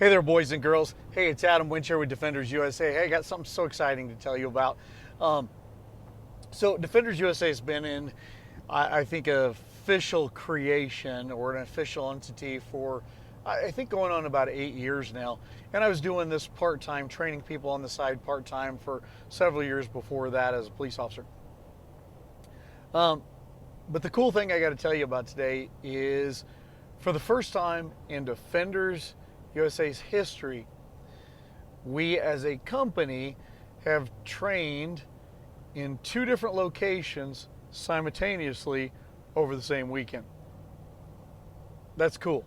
Hey there, boys and girls. Hey, it's Adam Winch here with Defenders USA. Hey, I got something so exciting to tell you about. Um, so, Defenders USA has been in, I think, an official creation or an official entity for, I think, going on about 8 years now. And I was doing this part time, training people on the side part time for several years before that as a police officer. But the cool thing I got to tell you about today is for the first time in Defenders USA's history, we as a company have trained in 2 different locations simultaneously over the same weekend. That's cool.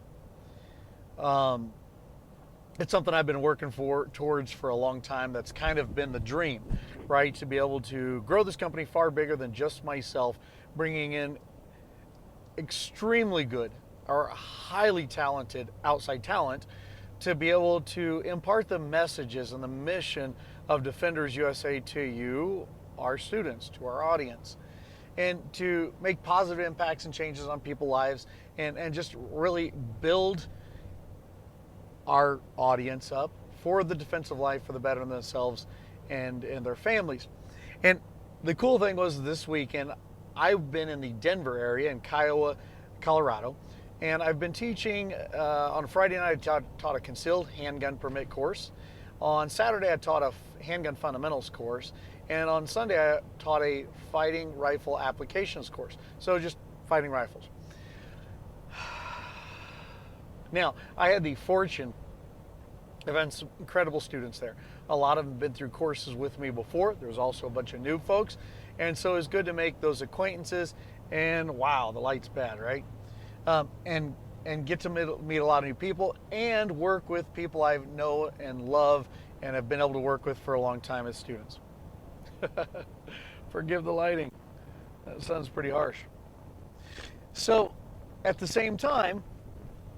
It's something I've been working towards for a long time. That's kind of been the dream, right? To be able to grow this company far bigger than just myself, bringing in extremely good or highly talented outside talent to be able to impart the messages and the mission of Defenders USA to you, our students, to our audience, and to make positive impacts and changes on people's lives and just really build our audience up for the defense of life, for the betterment of themselves and their families. And the cool thing was this weekend, I've been in the Denver area in Kiowa, Colorado, and I've been teaching. On Friday night, I taught a concealed handgun permit course. On Saturday, I taught a handgun fundamentals course. And on Sunday, I taught a fighting rifle applications course. So just fighting rifles. Now, I had the fortune of having some incredible students there. A lot of them have been through courses with me before. There was also a bunch of new folks. And so it's good to make those acquaintances. And wow, the light's bad, right? And get to meet a lot of new people and work with people I know and love and have been able to work with for a long time as students. Forgive the lighting. That sounds pretty harsh. So at the same time,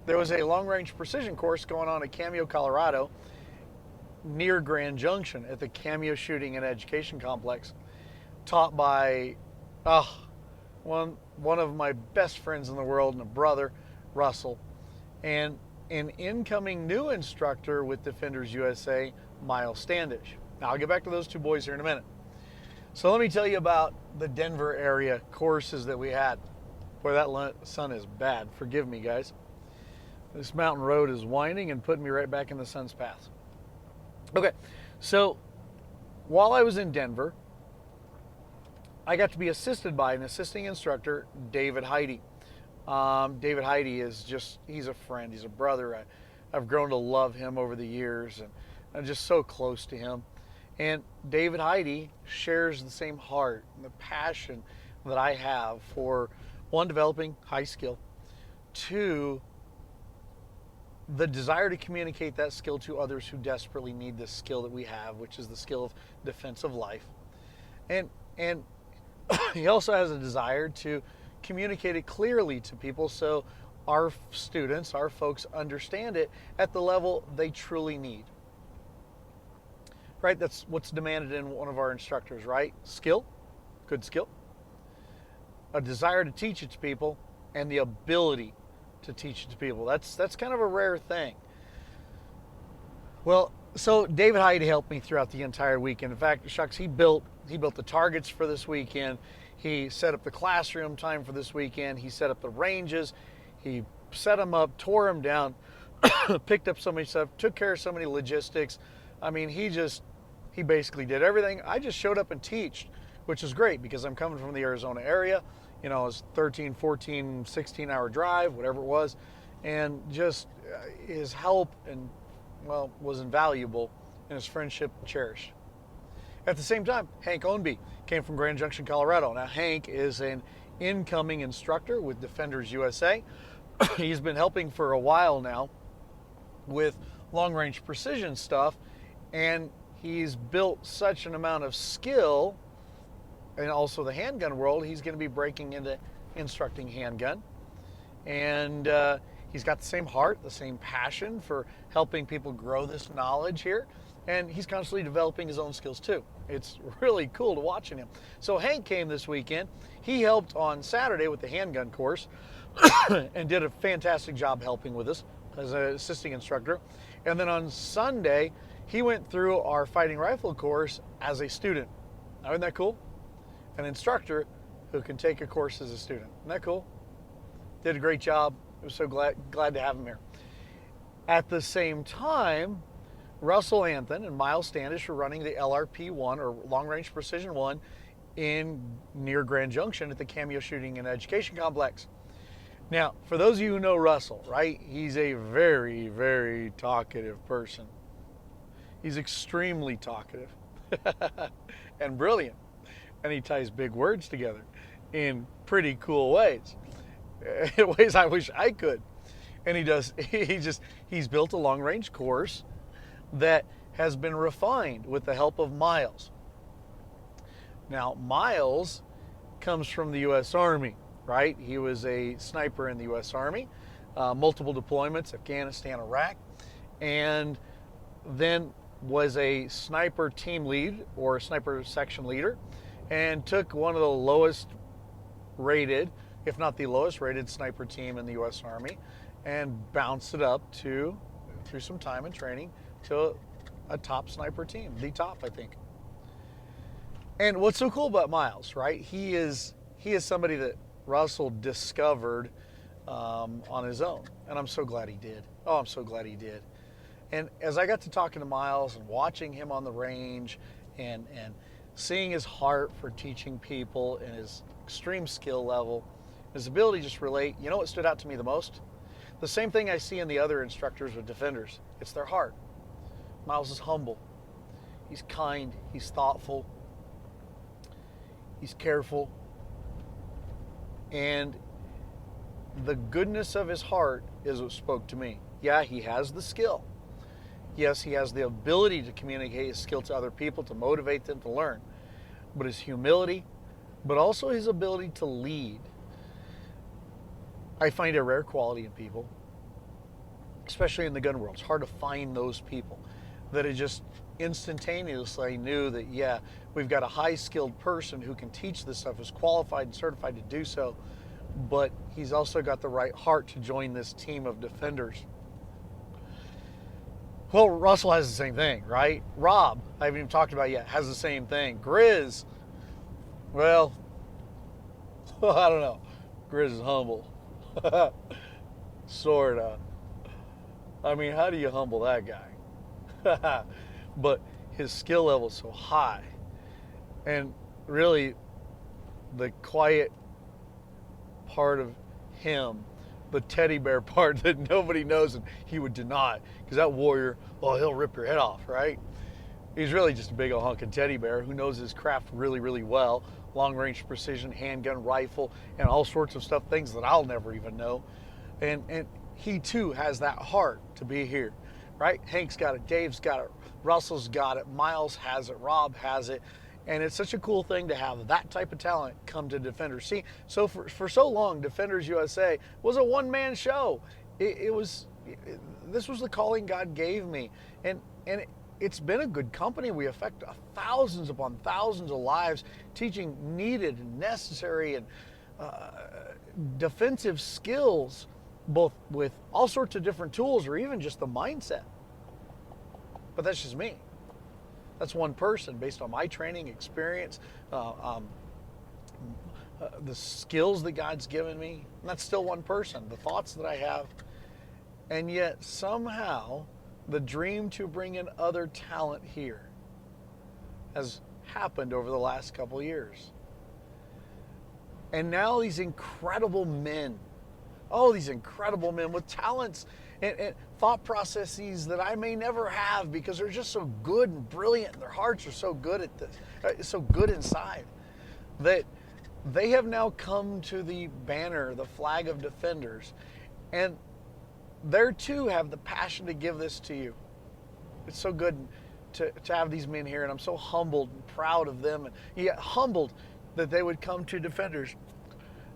there was a long-range precision course going on at Cameo, Colorado, near Grand Junction at the Cameo Shooting and Education Complex, taught by one of my best friends in the world and a brother, Russell, and an incoming new instructor with Defenders USA, Miles Standish. Now, I'll get back to those 2 boys here in a minute. So let me tell you about the Denver area courses that we had. Boy, that sun is bad. Forgive me, guys. This mountain road is winding and putting me right back in the sun's path. Okay, so while I was in Denver, I got to be assisted by an assisting instructor, David Heidi. David Heidi is he's a friend, he's a brother. I've grown to love him over the years, and I'm just so close to him. And David Heidi shares the same heart and the passion that I have for, 1, developing high skill, 2, the desire to communicate that skill to others who desperately need this skill that we have, which is the skill of defense of life. And he also has a desire to communicate it clearly to people so our students, our folks, understand it at the level they truly need. Right? That's what's demanded in one of our instructors, right? Skill, good skill, a desire to teach it to people, and the ability to teach it to people. That's kind of a rare thing. Well, so David Hyde helped me throughout the entire weekend. In fact, shucks, he built the targets for this weekend. He set up the classroom time for this weekend. He set up the ranges. He set them up, tore them down, picked up so many stuff, took care of so many logistics. I mean, he basically did everything. I just showed up and taught, which is great because I'm coming from the Arizona area. You know, it was 13, 14, 16-hour drive, whatever it was. And just his help was invaluable, and his friendship cherished. At the same time, Hank Ownby came from Grand Junction, Colorado. Now, Hank is an incoming instructor with Defenders USA. He's been helping for a while now with long-range precision stuff, and he's built such an amount of skill, and also the handgun world, he's going to be breaking into instructing handgun. And he's got the same heart, the same passion for helping people grow this knowledge here. And he's constantly developing his own skills too. It's really cool to watching him. So Hank came this weekend. He helped on Saturday with the handgun course and did a fantastic job helping with us as an assisting instructor. And then on Sunday, he went through our fighting rifle course as a student. Now, isn't that cool? An instructor who can take a course as a student. Isn't that cool? Did a great job. I was so glad to have him here. At the same time, Russell Anthon and Miles Standish were running the LRP-1, or Long Range Precision 1, near Grand Junction at the Cameo Shooting and Education Complex. Now, for those of you who know Russell, right, he's a very, very talkative person. He's extremely talkative and brilliant. And he ties big words together in pretty cool ways. In ways I wish I could. And he's built a long range course that has been refined with the help of Miles. Now, Miles comes from the U.S. Army, right? He was a sniper in the U.S. Army, multiple deployments, Afghanistan, Iraq, and then was a sniper team lead or a sniper section leader, and took one of the lowest rated, if not the lowest rated sniper team in the U.S. Army, and bounced it up through some time and training, to a top sniper team, the top, I think. And what's so cool about Miles, right? He is somebody that Russell discovered on his own, and I'm so glad he did. Oh, I'm so glad he did. And as I got to talking to Miles and watching him on the range and seeing his heart for teaching people and his extreme skill level, his ability to just relate, you know what stood out to me the most? The same thing I see in the other instructors with defenders. It's their heart. Miles is humble. He's kind. He's thoughtful. He's careful. And the goodness of his heart is what spoke to me. Yeah, he has the skill. Yes, he has the ability to communicate his skill to other people, to motivate them to learn. But his humility, but also his ability to lead, I find a rare quality in people, especially in the gun world. It's hard to find those people that are just instantaneously knew that, yeah, we've got a high-skilled person who can teach this stuff, is qualified and certified to do so, but he's also got the right heart to join this team of defenders. Well, Russell has the same thing, right? Rob, I haven't even talked about yet, has the same thing. Grizz, well, I don't know. Grizz is humble. Sorta. I mean, how do you humble that guy? But his skill level is so high. And really, the quiet part of him, the teddy bear part that nobody knows and he would deny, because that warrior, oh, he'll rip your head off, right? He's really just a big old hunkin' teddy bear who knows his craft really, really well. Long range precision, handgun, rifle, and all sorts of stuff, things that I'll never even know. And he too has that heart to be here, right? Hank's got it, Dave's got it, Russell's got it, Miles has it, Rob has it. And it's such a cool thing to have that type of talent come to Defenders. See, so for so long, Defenders USA was a one-man show. This was the calling God gave me. And it's been a good company. We affect thousands upon thousands of lives, teaching needed and necessary and defensive skills, both with all sorts of different tools or even just the mindset. But that's just me. That's one person based on my training experience, the skills that God's given me. And that's still one person, the thoughts that I have. And yet somehow the dream to bring in other talent here has happened over the last couple of years. And now these incredible men, these incredible men with talents and thought processes that I may never have because they're just so good and brilliant and their hearts are so good at this, so good inside, that they have now come to the banner, the flag of Defenders, and they too have the passion to give this to you. It's so good to have these men here, and I'm so humbled and proud of them, and yet humbled that they would come to Defenders.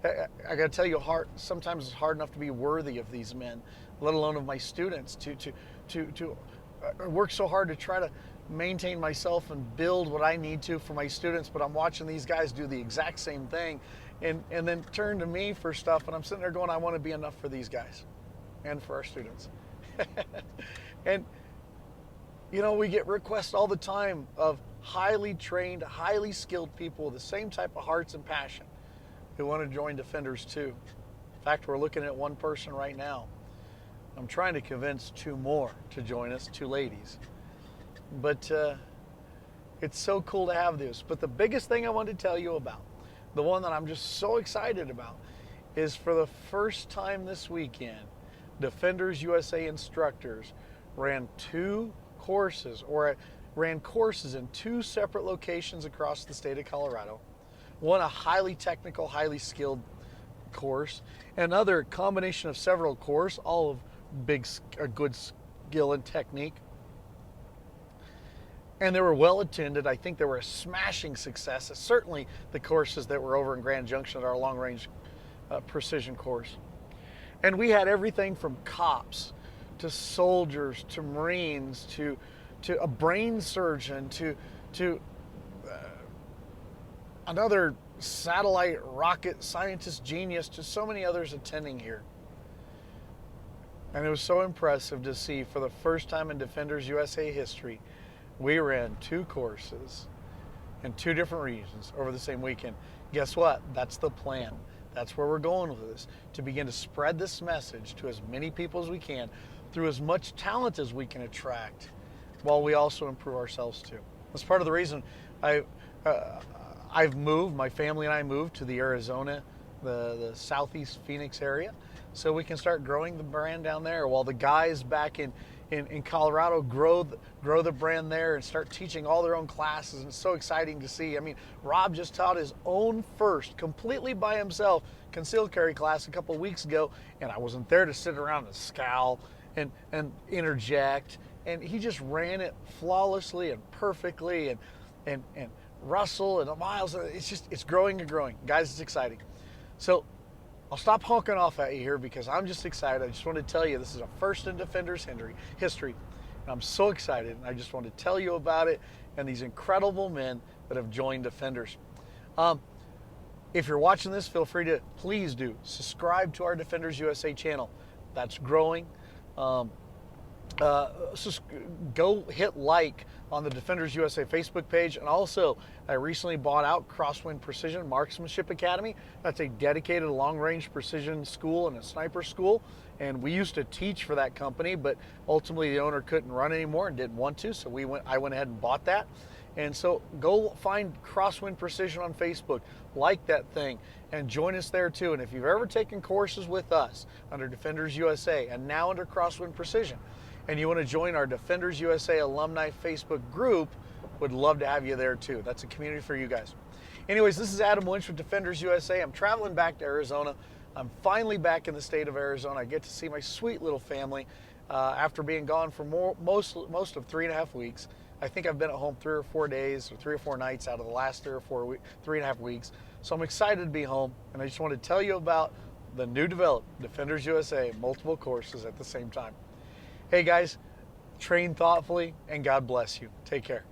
I got to tell you, sometimes it's hard enough to be worthy of these men, let alone of my students, to work so hard to try to maintain myself and build what I need to for my students, but I'm watching these guys do the exact same thing and then turn to me for stuff, and I'm sitting there going, I want to be enough for these guys and for our students. And We get requests all the time of highly trained, highly skilled people with the same type of hearts and passion who want to join Defenders too. In fact, we're looking at one person right now. I'm trying to convince two more to join us, two ladies. But it's so cool to have this. But the biggest thing I wanted to tell you about, the one that I'm just so excited about, is for the first time this weekend, Defenders USA instructors ran ran courses in two separate locations across the state of Colorado. One a highly technical, highly skilled course, another combination of several courses, all of good skill and technique. And they were well attended. I think they were a smashing success. Certainly the courses that were over in Grand Junction at our long range precision course. And we had everything from cops to soldiers to Marines to a brain surgeon to another satellite rocket scientist genius, to so many others attending here. And it was so impressive to see, for the first time in Defenders USA history, we ran two courses in two different regions over the same weekend. Guess what? That's the plan. That's where we're going with this, to begin to spread this message to as many people as we can through as much talent as we can attract, while we also improve ourselves too. That's part of the reason I've moved, my family and I moved to the Arizona, the southeast Phoenix area, so we can start growing the brand down there, while the guys back in Colorado grow the brand there and start teaching all their own classes. And it's so exciting to see. I mean, Rob just taught his own first, completely by himself, concealed carry class a couple of weeks ago, and I wasn't there to sit around and scowl and interject. And he just ran it flawlessly and perfectly, and Russell and Miles, it's growing and growing. Guys, it's exciting. So I'll stop honking off at you here because I'm just excited. I just want to tell you this is a first in Defenders history. And I'm so excited, and I just want to tell you about it and these incredible men that have joined Defenders. If you're watching this, feel free to, please do, subscribe to our Defenders USA channel. That's growing. Go hit like on the Defenders USA Facebook page. And also, I recently bought out Crosswind Precision Marksmanship Academy. That's a dedicated long-range precision school and a sniper school. And we used to teach for that company, but ultimately the owner couldn't run anymore and didn't want to, so I went ahead and bought that. And so go find Crosswind Precision on Facebook, like that thing, and join us there too. And if you've ever taken courses with us under Defenders USA and now under Crosswind Precision, and you want to join our Defenders USA alumni Facebook group, would love to have you there too. That's a community for you guys. Anyways, this is Adam Lynch with Defenders USA. I'm traveling back to Arizona. I'm finally back in the state of Arizona. I get to see my sweet little family after being gone for most of 3.5 weeks. I think I've been at home 3 or 4 days or 3 or 4 nights out of the last 3.5 weeks. So I'm excited to be home, and I just want to tell you about the new developed Defenders USA, multiple courses at the same time. Hey guys, train thoughtfully, and God bless you. Take care.